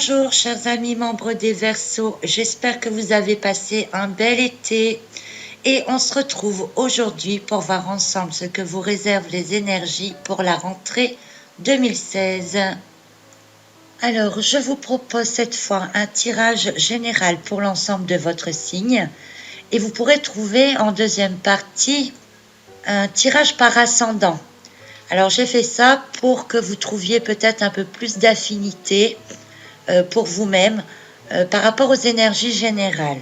Bonjour chers amis membres des Verseaux, j'espère que vous avez passé un bel été et on se retrouve aujourd'hui pour voir ensemble ce que vous réservent les énergies pour la rentrée 2016. Alors je vous propose cette fois un tirage général pour l'ensemble de votre signe et vous pourrez trouver en deuxième partie un tirage par ascendant. Alors j'ai fait ça pour que vous trouviez peut-être un peu plus d'affinité pour vous-même par rapport aux énergies générales.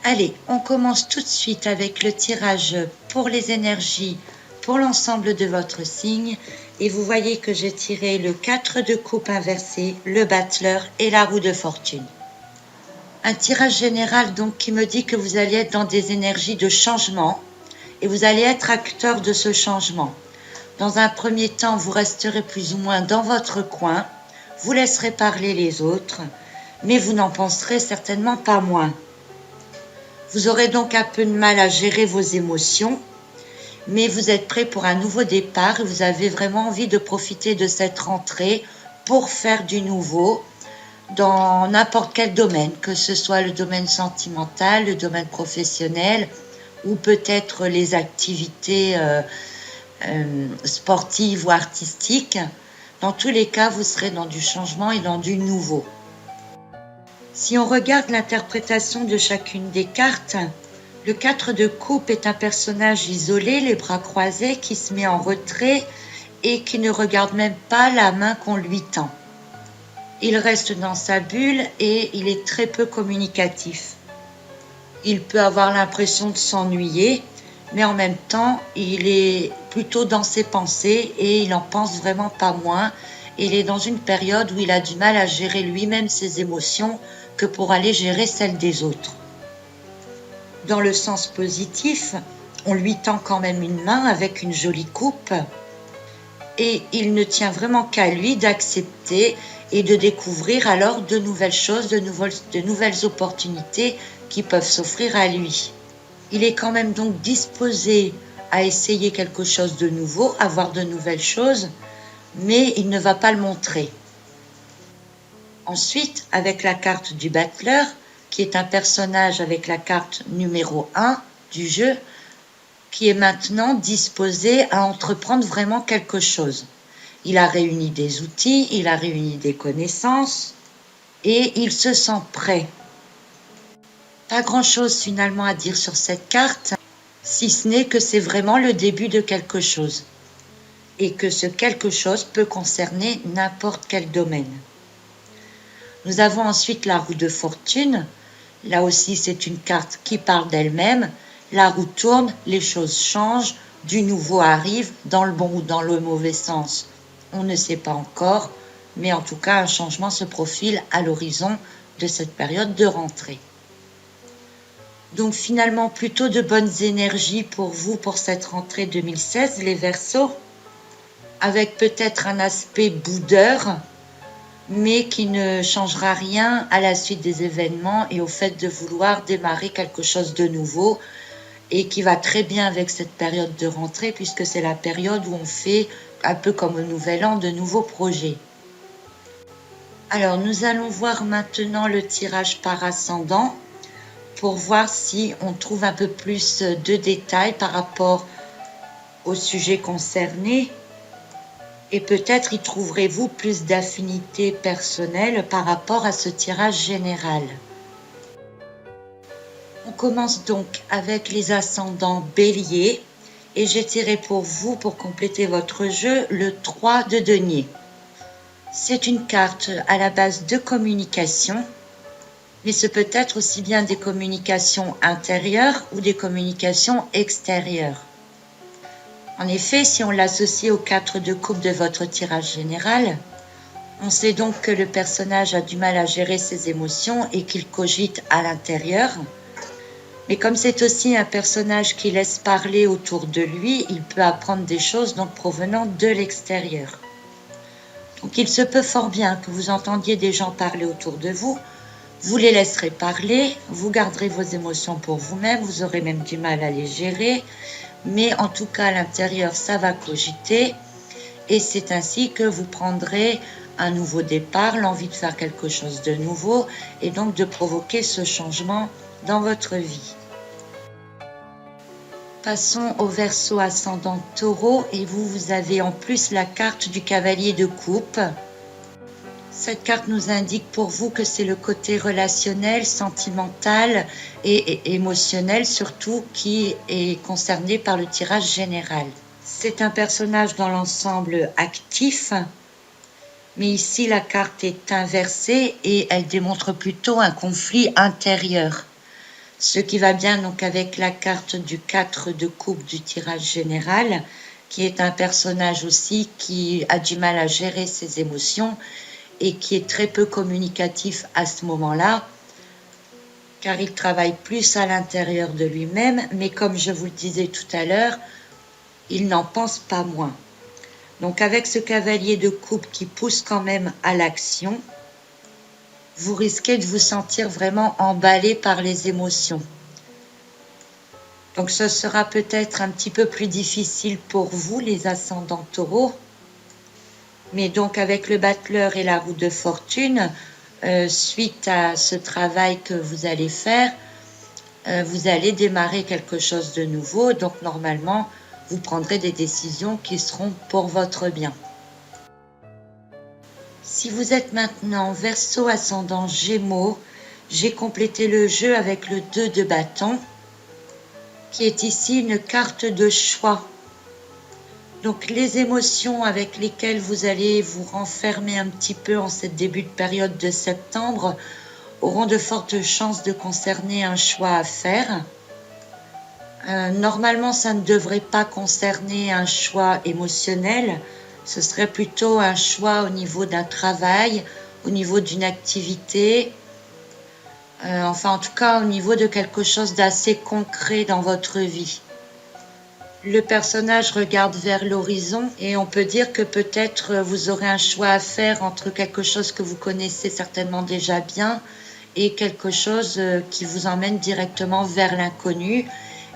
Allez, on commence tout de suite avec le tirage pour les énergies pour l'ensemble de votre signe. Et vous voyez que j'ai tiré le 4 de coupe inversé, le battleur et la roue de fortune. Un tirage général donc qui me dit que vous allez être dans des énergies de changement et vous allez être acteur de ce changement. Dans un premier temps, vous resterez plus ou moins dans votre coin, vous laisserez parler les autres, mais vous n'en penserez certainement pas moins. Vous aurez donc un peu de mal à gérer vos émotions, mais vous êtes prêt pour un nouveau départ et vous avez vraiment envie de profiter de cette rentrée pour faire du nouveau dans n'importe quel domaine, que ce soit le domaine sentimental, le domaine professionnel ou peut-être les activités sportives ou artistiques. Dans tous les cas, vous serez dans du changement et dans du nouveau. Si on regarde l'interprétation de chacune des cartes, le 4 de coupe est un personnage isolé, les bras croisés, qui se met en retrait et qui ne regarde même pas la main qu'on lui tend. Il reste dans sa bulle et il est très peu communicatif. Il peut avoir l'impression de s'ennuyer, mais en même temps, il est plutôt dans ses pensées et il en pense vraiment pas moins. Il est dans une période où il a du mal à gérer lui-même ses émotions que pour aller gérer celles des autres. Dans le sens positif, on lui tend quand même une main avec une jolie coupe et il ne tient vraiment qu'à lui d'accepter et de découvrir alors de nouvelles choses, de nouvelles opportunités qui peuvent s'offrir à lui. Il est quand même donc disposé à essayer quelque chose de nouveau, à voir de nouvelles choses, mais il ne va pas le montrer. Ensuite, avec la carte du battleur, qui est un personnage avec la carte numéro 1 du jeu, qui est maintenant disposé à entreprendre vraiment quelque chose. Il a réuni des outils, il a réuni des connaissances et il se sent prêt. Pas grand-chose finalement à dire sur cette carte, si ce n'est que c'est vraiment le début de quelque chose et que ce quelque chose peut concerner n'importe quel domaine. Nous avons ensuite la roue de fortune. Là aussi, c'est une carte qui parle d'elle-même. La roue tourne, les choses changent, du nouveau arrive, dans le bon ou dans le mauvais sens. On ne sait pas encore, mais en tout cas, un changement se profile à l'horizon de cette période de rentrée. Donc finalement, plutôt de bonnes énergies pour vous pour cette rentrée 2016, les Verseaux, avec peut-être un aspect boudeur, mais qui ne changera rien à la suite des événements et au fait de vouloir démarrer quelque chose de nouveau et qui va très bien avec cette période de rentrée puisque c'est la période où on fait, un peu comme au Nouvel An, de nouveaux projets. Alors nous allons voir maintenant le tirage par ascendant pour voir si on trouve un peu plus de détails par rapport au sujet concerné. Et peut-être y trouverez-vous plus d'affinité personnelle par rapport à ce tirage général. On commence donc avec les ascendants bélier et j'ai tiré pour vous, pour compléter votre jeu, le 3 de denier. C'est une carte à la base de communication, mais ce peut être aussi bien des communications intérieures ou des communications extérieures. En effet, si on l'associe aux 4 de coupe de votre tirage général, on sait donc que le personnage a du mal à gérer ses émotions et qu'il cogite à l'intérieur. Mais comme c'est aussi un personnage qui laisse parler autour de lui, il peut apprendre des choses donc provenant de l'extérieur. Donc il se peut fort bien que vous entendiez des gens parler autour de vous, vous les laisserez parler, vous garderez vos émotions pour vous-même, vous aurez même du mal à les gérer, mais en tout cas à l'intérieur ça va cogiter et c'est ainsi que vous prendrez un nouveau départ, l'envie de faire quelque chose de nouveau et donc de provoquer ce changement dans votre vie. Passons au Verseau ascendant Taureau et vous avez en plus la carte du cavalier de coupe. Cette carte nous indique pour vous que c'est le côté relationnel, sentimental et émotionnel surtout qui est concerné par le tirage général. C'est un personnage dans l'ensemble actif, mais ici la carte est inversée et elle démontre plutôt un conflit intérieur. Ce qui va bien donc avec la carte du 4 de coupe du tirage général, qui est un personnage aussi qui a du mal à gérer ses émotions et qui est très peu communicatif à ce moment-là, car il travaille plus à l'intérieur de lui-même, mais comme je vous le disais tout à l'heure, il n'en pense pas moins. Donc avec ce cavalier de coupe qui pousse quand même à l'action, vous risquez de vous sentir vraiment emballé par les émotions. Donc ce sera peut-être un petit peu plus difficile pour vous, les ascendants taureaux. Mais donc avec le battleur et la roue de fortune, suite à ce travail que vous allez faire, vous allez démarrer quelque chose de nouveau. Donc normalement, vous prendrez des décisions qui seront pour votre bien. Si vous êtes maintenant Verseau ascendant Gémeaux, j'ai complété le jeu avec le 2 de bâton, qui est ici une carte de choix. Donc les émotions avec lesquelles vous allez vous renfermer un petit peu en cette début de période de septembre auront de fortes chances de concerner un choix à faire. Normalement, ça ne devrait pas concerner un choix émotionnel, ce serait plutôt un choix au niveau d'un travail, au niveau d'une activité, enfin en tout cas au niveau de quelque chose d'assez concret dans votre vie. Le personnage regarde vers l'horizon et on peut dire que peut-être vous aurez un choix à faire entre quelque chose que vous connaissez certainement déjà bien et quelque chose qui vous emmène directement vers l'inconnu.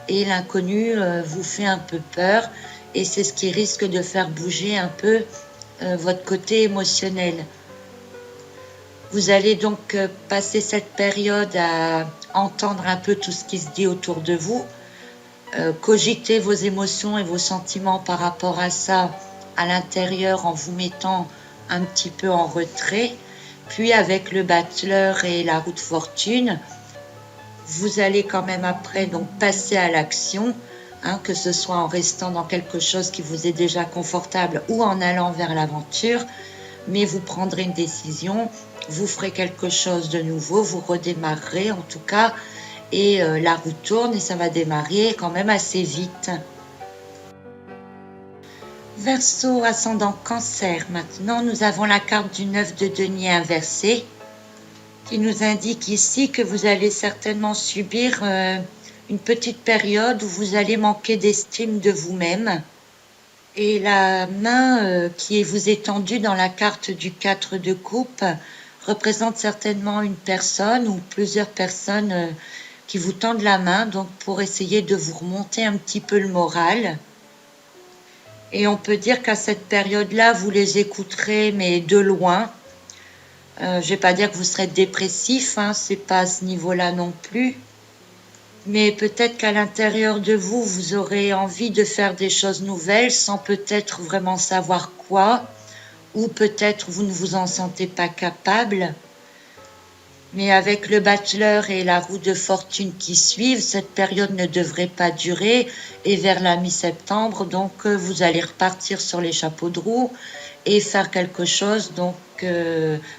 Et l'inconnu vous fait un peu peur et c'est ce qui risque de faire bouger un peu votre côté émotionnel. Vous allez donc passer cette période à entendre un peu tout ce qui se dit autour de vous, cogiter vos émotions et vos sentiments par rapport à ça à l'intérieur en vous mettant un petit peu en retrait. Puis avec le battleur et la roue de fortune, vous allez quand même après donc passer à l'action, que ce soit en restant dans quelque chose qui vous est déjà confortable ou en allant vers l'aventure, mais vous prendrez une décision, vous ferez quelque chose de nouveau, vous redémarrerez en tout cas, et la roue tourne et ça va démarrer quand même assez vite. Verseau ascendant Cancer, maintenant nous avons la carte du 9 de denier inversé, qui nous indique ici que vous allez certainement subir une petite période où vous allez manquer d'estime de vous-même. Et la main qui vous est tendue dans la carte du 4 de coupe représente certainement une personne ou plusieurs personnes qui vous tendent la main, donc pour essayer de vous remonter un petit peu le moral. Et on peut dire qu'à cette période-là, vous les écouterez, mais de loin. Je ne vais pas dire que vous serez dépressif, c'est pas à ce niveau-là non plus. Mais peut-être qu'à l'intérieur de vous, vous aurez envie de faire des choses nouvelles sans peut-être vraiment savoir quoi, ou peut-être vous ne vous en sentez pas capable. Mais avec le battleur et la roue de fortune qui suivent, cette période ne devrait pas durer. Et vers la mi-septembre, donc vous allez repartir sur les chapeaux de roue et faire quelque chose. Donc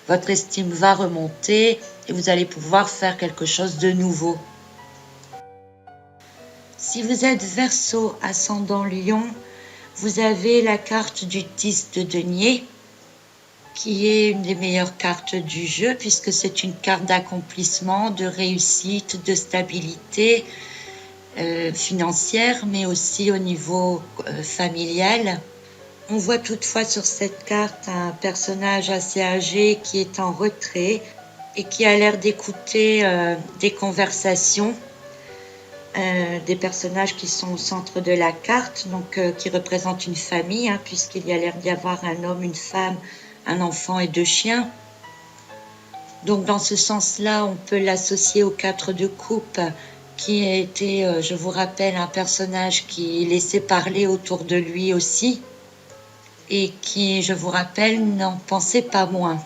votre estime va remonter et vous allez pouvoir faire quelque chose de nouveau. Si vous êtes Verseau ascendant Lion, vous avez la carte du 10 de denier, qui est une des meilleures cartes du jeu, puisque c'est une carte d'accomplissement, de réussite, de stabilité financière, mais aussi au niveau familial. On voit toutefois sur cette carte un personnage assez âgé qui est en retrait et qui a l'air d'écouter des conversations. Des personnages qui sont au centre de la carte, donc qui représentent une famille, puisqu'il y a l'air d'y avoir un homme, une femme, un enfant et 2 chiens. Donc dans ce sens-là, on peut l'associer au 4 de coupe, qui a été, je vous rappelle, un personnage qui laissait parler autour de lui aussi, et qui, je vous rappelle, n'en pensait pas moins.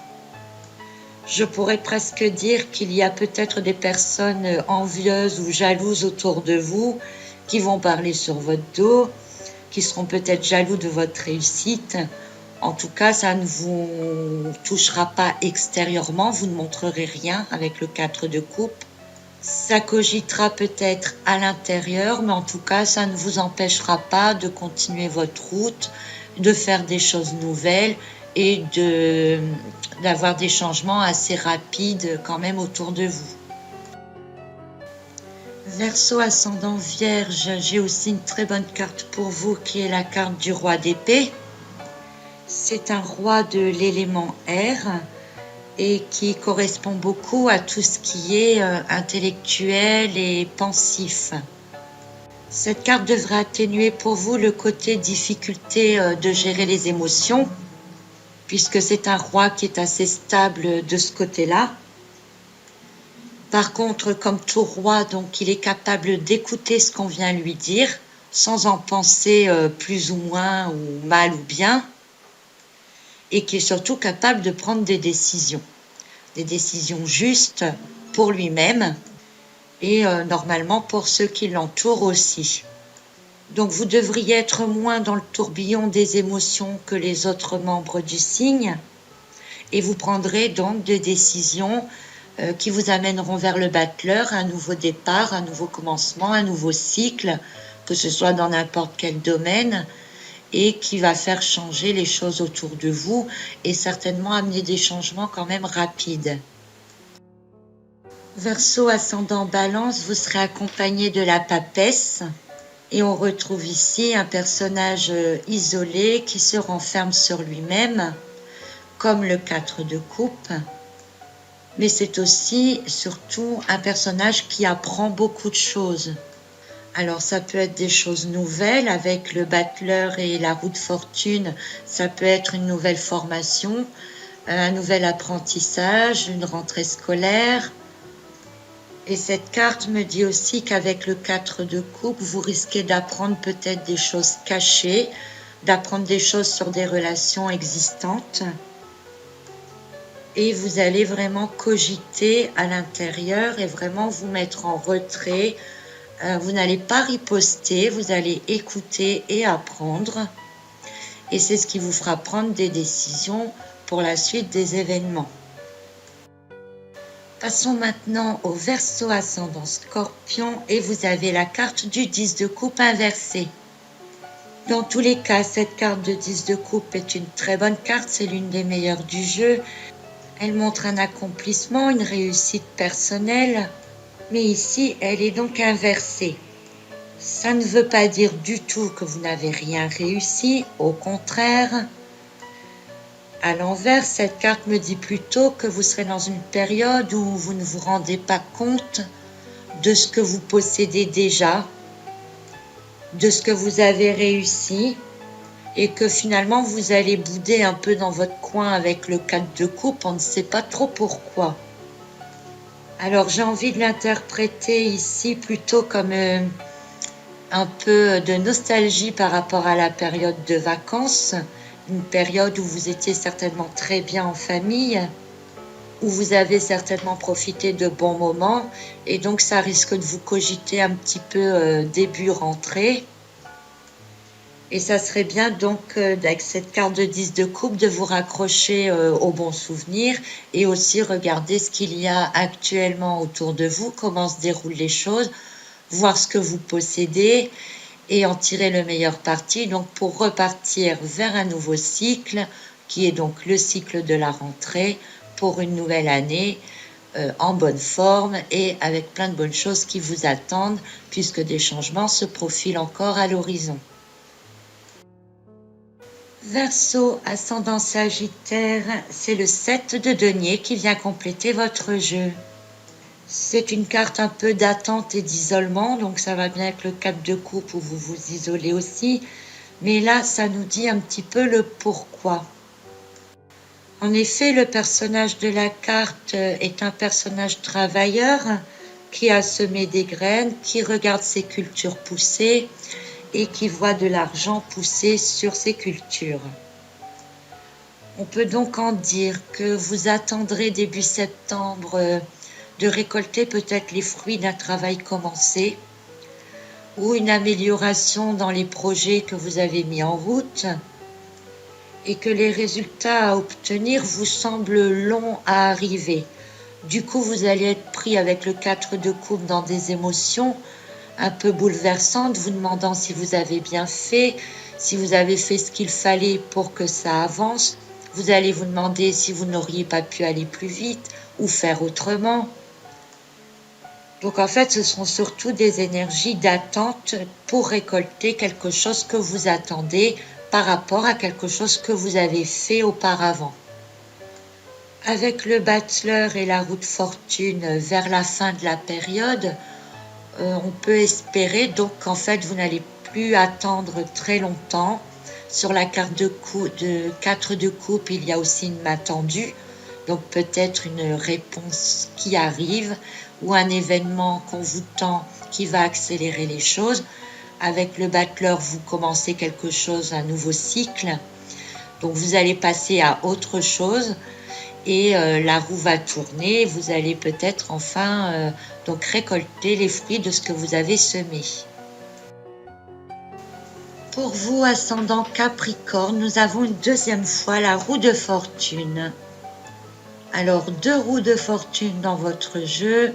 Je pourrais presque dire qu'il y a peut-être des personnes envieuses ou jalouses autour de vous qui vont parler sur votre dos, qui seront peut-être jaloux de votre réussite. En tout cas, ça ne vous touchera pas extérieurement, vous ne montrerez rien avec le 4 de coupe. Ça cogitera peut-être à l'intérieur, mais en tout cas, ça ne vous empêchera pas de continuer votre route, de faire des choses nouvelles et d'avoir des changements assez rapides quand même autour de vous. Verseau ascendant Vierge, j'ai aussi une très bonne carte pour vous qui est la carte du roi d'épée. C'est un roi de l'élément air et qui correspond beaucoup à tout ce qui est intellectuel et pensif. Cette carte devrait atténuer pour vous le côté difficulté de gérer les émotions, puisque c'est un roi qui est assez stable de ce côté-là. Par contre, comme tout roi, donc, il est capable d'écouter ce qu'on vient lui dire, sans en penser plus ou moins ou mal ou bien, et qui est surtout capable de prendre des décisions justes pour lui-même et normalement pour ceux qui l'entourent aussi. Donc vous devriez être moins dans le tourbillon des émotions que les autres membres du signe, et vous prendrez donc des décisions qui vous amèneront vers le battleur, un nouveau départ, un nouveau commencement, un nouveau cycle, que ce soit dans n'importe quel domaine, et qui va faire changer les choses autour de vous et certainement amener des changements quand même rapides. Verseau ascendant Balance, vous serez accompagné de la papesse et on retrouve ici un personnage isolé qui se renferme sur lui-même, comme le 4 de coupe. Mais c'est aussi, surtout, un personnage qui apprend beaucoup de choses. Alors ça peut être des choses nouvelles avec le battleur et la roue de fortune, ça peut être une nouvelle formation, un nouvel apprentissage, une rentrée scolaire. Et cette carte me dit aussi qu'avec le 4 de coupe, vous risquez d'apprendre peut-être des choses cachées, d'apprendre des choses sur des relations existantes. Et vous allez vraiment cogiter à l'intérieur et vraiment vous mettre en retrait. Vous n'allez pas riposter, vous allez écouter et apprendre. Et c'est ce qui vous fera prendre des décisions pour la suite des événements. Passons maintenant au Verseau ascendant Scorpion et vous avez la carte du 10 de coupe inversée. Dans tous les cas, cette carte de 10 de coupe est une très bonne carte, c'est l'une des meilleures du jeu. Elle montre un accomplissement, une réussite personnelle, mais ici, elle est donc inversée. Ça ne veut pas dire du tout que vous n'avez rien réussi, au contraire. À l'envers, cette carte me dit plutôt que vous serez dans une période où vous ne vous rendez pas compte de ce que vous possédez déjà, de ce que vous avez réussi, et que finalement vous allez bouder un peu dans votre coin avec le 4 de coupe, on ne sait pas trop pourquoi. Alors j'ai envie de l'interpréter ici plutôt comme un peu de nostalgie par rapport à la période de vacances, une période où vous étiez certainement très bien en famille, où vous avez certainement profité de bons moments, et donc ça risque de vous cogiter un petit peu début rentrée. Et ça serait bien donc, avec cette carte de 10 de coupe, de vous raccrocher aux bons souvenirs et aussi regarder ce qu'il y a actuellement autour de vous, comment se déroulent les choses, voir ce que vous possédez et en tirer le meilleur parti, donc pour repartir vers un nouveau cycle, qui est donc le cycle de la rentrée, pour une nouvelle année, en bonne forme et avec plein de bonnes choses qui vous attendent, puisque des changements se profilent encore à l'horizon. Verseau ascendant Sagittaire, c'est le 7 de denier qui vient compléter votre jeu. C'est une carte un peu d'attente et d'isolement, donc ça va bien avec le 4 de coupe où vous vous isolez aussi. Mais là, ça nous dit un petit peu le pourquoi. En effet, le personnage de la carte est un personnage travailleur qui a semé des graines, qui regarde ses cultures pousser et qui voit de l'argent pousser sur ses cultures. On peut donc en dire que vous attendrez début septembre de récolter peut-être les fruits d'un travail commencé ou une amélioration dans les projets que vous avez mis en route et que les résultats à obtenir vous semblent longs à arriver. Du coup, vous allez être pris avec le 4 de coupe dans des émotions un peu bouleversantes, vous demandant si vous avez bien fait, si vous avez fait ce qu'il fallait pour que ça avance. Vous allez vous demander si vous n'auriez pas pu aller plus vite ou faire autrement. Donc en fait, ce sont surtout des énergies d'attente pour récolter quelque chose que vous attendez par rapport à quelque chose que vous avez fait auparavant. Avec le Bachelor et la roue de fortune vers la fin de la période, on peut espérer donc qu'en fait vous n'allez plus attendre très longtemps. Sur la carte de 4 de coupe, il y a aussi une main tendue, donc peut-être une réponse qui arrive ou un événement qu'on vous tend qui va accélérer les choses. Avec le Bachelor, vous commencez quelque chose, un nouveau cycle, donc vous allez passer à autre chose et la roue va tourner, vous allez peut-être enfin donc récolter les fruits de ce que vous avez semé. Pour vous, ascendant Capricorne, nous avons une deuxième fois la roue de fortune. Alors, 2 roues de fortune dans votre jeu,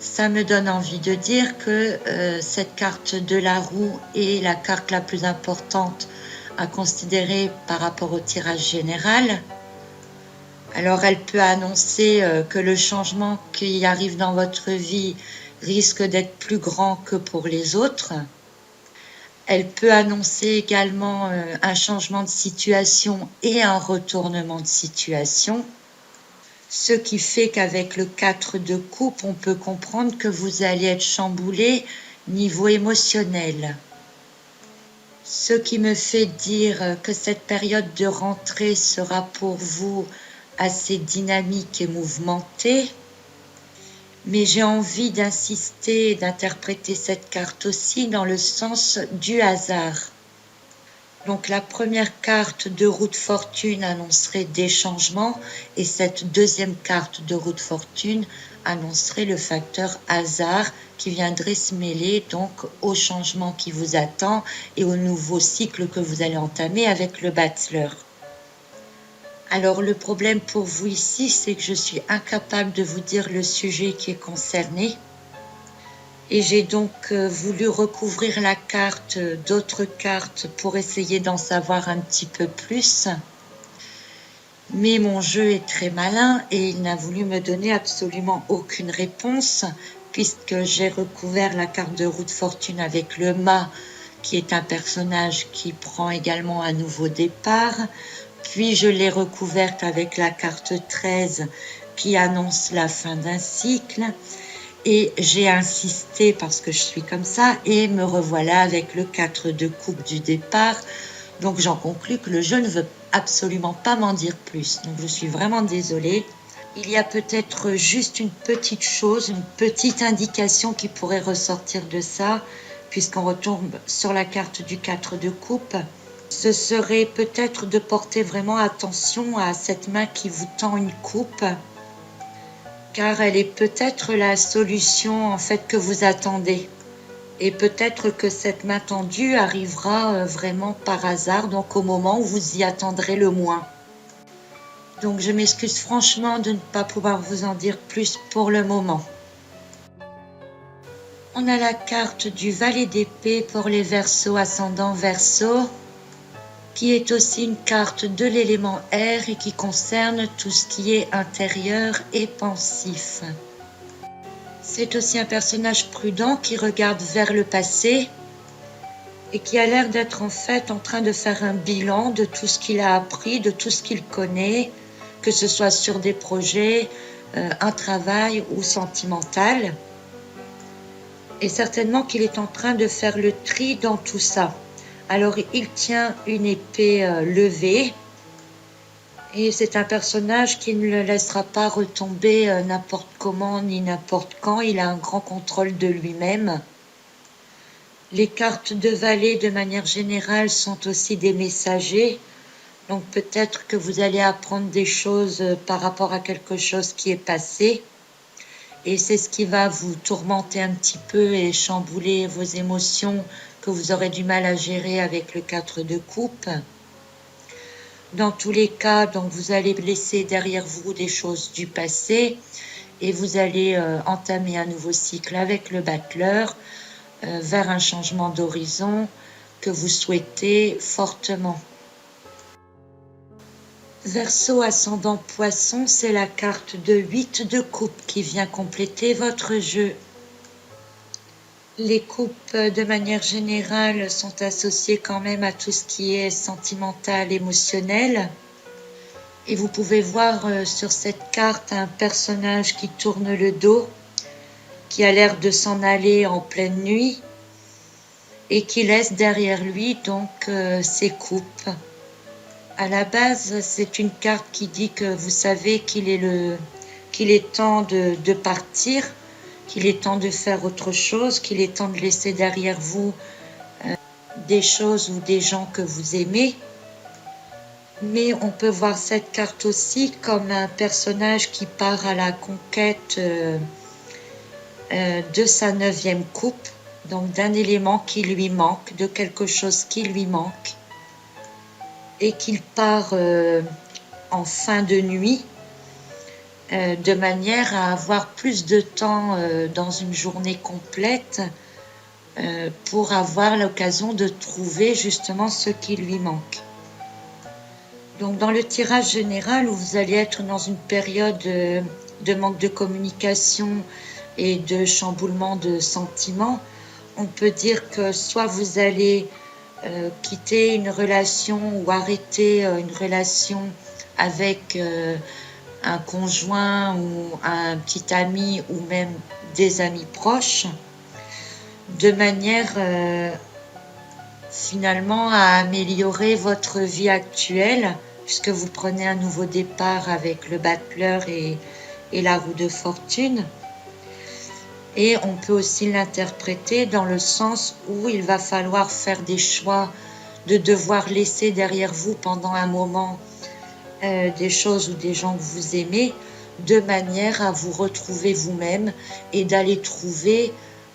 ça me donne envie de dire que cette carte de la roue est la carte la plus importante à considérer par rapport au tirage général. Alors, elle peut annoncer que le changement qui arrive dans votre vie risque d'être plus grand que pour les autres. Elle peut annoncer également un changement de situation et un retournement de situation. Ce qui fait qu'avec le 4 de coupe, on peut comprendre que vous allez être chamboulé niveau émotionnel. Ce qui me fait dire que cette période de rentrée sera pour vous assez dynamique et mouvementée. Mais j'ai envie d'insister et d'interpréter cette carte aussi dans le sens du hasard. Donc la première carte de roue de fortune annoncerait des changements et cette deuxième carte de roue de fortune annoncerait le facteur hasard qui viendrait se mêler donc au changement qui vous attend et au nouveau cycle que vous allez entamer avec le Bachelor. Alors le problème pour vous ici, c'est que je suis incapable de vous dire le sujet qui est concerné. Et j'ai donc voulu recouvrir la carte d'autres cartes pour essayer d'en savoir un petit peu plus. Mais mon jeu est très malin et il n'a voulu me donner absolument aucune réponse puisque j'ai recouvert la carte de roue de fortune avec le mât qui est un personnage qui prend également un nouveau départ. Puis je l'ai recouverte avec la carte 13 qui annonce la fin d'un cycle. Et j'ai insisté parce que je suis comme ça et me revoilà avec le 4 de coupe du départ. Donc j'en conclus que le jeu ne veut absolument pas m'en dire plus. Donc je suis vraiment désolée. Il y a peut-être juste une petite chose, une petite indication qui pourrait ressortir de ça, puisqu'on retombe sur la carte du 4 de coupe. Ce serait peut-être de porter vraiment attention à cette main qui vous tend une coupe, car elle est peut-être la solution en fait que vous attendez. Et peut-être que cette main tendue arrivera vraiment par hasard, donc au moment où vous y attendrez le moins. Donc je m'excuse franchement de ne pas pouvoir vous en dire plus pour le moment. On a la carte du valet d'épée pour les Verseaux, ascendant Verseau, qui est aussi une carte de l'élément air et qui concerne tout ce qui est intérieur et pensif. C'est aussi un personnage prudent qui regarde vers le passé et qui a l'air d'être en fait en train de faire un bilan de tout ce qu'il a appris, de tout ce qu'il connaît, que ce soit sur des projets, un travail ou sentimental. Et certainement qu'il est en train de faire le tri dans tout ça. Alors il tient une épée levée Et c'est un personnage qui ne le laissera pas retomber n'importe comment ni n'importe quand. Il a un grand contrôle de lui-même. Les cartes de valet, de manière générale, sont aussi des messagers. Donc peut-être que vous allez apprendre des choses par rapport à quelque chose qui est passé. Et c'est ce qui va vous tourmenter un petit peu et chambouler vos émotions que vous aurez du mal à gérer avec le 4 de coupe. Dans tous les cas, donc vous allez laisser derrière vous des choses du passé et vous allez entamer un nouveau cycle avec le battleur vers un changement d'horizon que vous souhaitez fortement. Verseau ascendant poisson, c'est la carte de 8 de coupe qui vient compléter votre jeu. Les coupes, de manière générale, sont associées quand même à tout ce qui est sentimental, émotionnel. Et vous pouvez voir sur cette carte un personnage qui tourne le dos, qui a l'air de s'en aller en pleine nuit et qui laisse derrière lui donc ses coupes. À la base, c'est une carte qui dit que vous savez qu'il est temps de partir, qu'il est temps de faire autre chose, qu'il est temps de laisser derrière vous des choses ou des gens que vous aimez. Mais on peut voir cette carte aussi comme un personnage qui part à la conquête de sa 9e coupe, donc d'un élément qui lui manque, de quelque chose qui lui manque, et qu'il part en fin de nuit, de manière à avoir plus de temps dans une journée complète pour avoir l'occasion de trouver justement ce qui lui manque. Donc dans le tirage général, où vous allez être dans une période de manque de communication et de chamboulement de sentiments, on peut dire que soit vous allez quitter une relation ou arrêter une relation avec un conjoint ou un petit ami ou même des amis proches, de manière finalement à améliorer votre vie actuelle, puisque vous prenez un nouveau départ avec le battleur et la roue de fortune. Et on peut aussi l'interpréter dans le sens où il va falloir faire des choix, de devoir laisser derrière vous pendant un moment des choses ou des gens que vous aimez, de manière à vous retrouver vous-même et d'aller trouver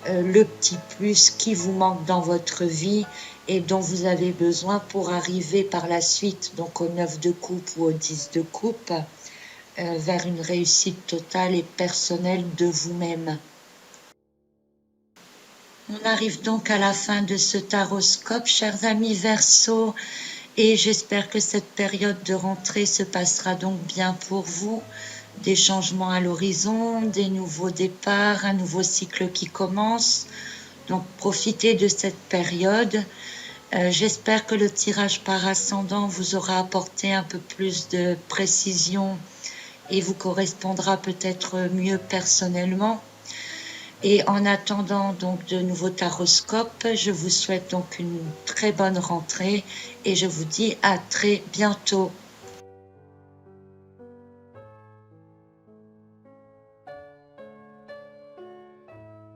le petit plus qui vous manque dans votre vie et dont vous avez besoin pour arriver par la suite, donc au 9 de coupe ou au 10 de coupe, vers une réussite totale et personnelle de vous-même. On arrive donc à la fin de ce taroscope, chers amis Verseau, et j'espère que cette période de rentrée se passera donc bien pour vous. Des changements à l'horizon, des nouveaux départs, un nouveau cycle qui commence. Donc profitez de cette période. J'espère que le tirage par ascendant vous aura apporté un peu plus de précision et vous correspondra peut-être mieux personnellement. Et en attendant donc de nouveaux taroscopes, je vous souhaite donc une très bonne rentrée et je vous dis à très bientôt.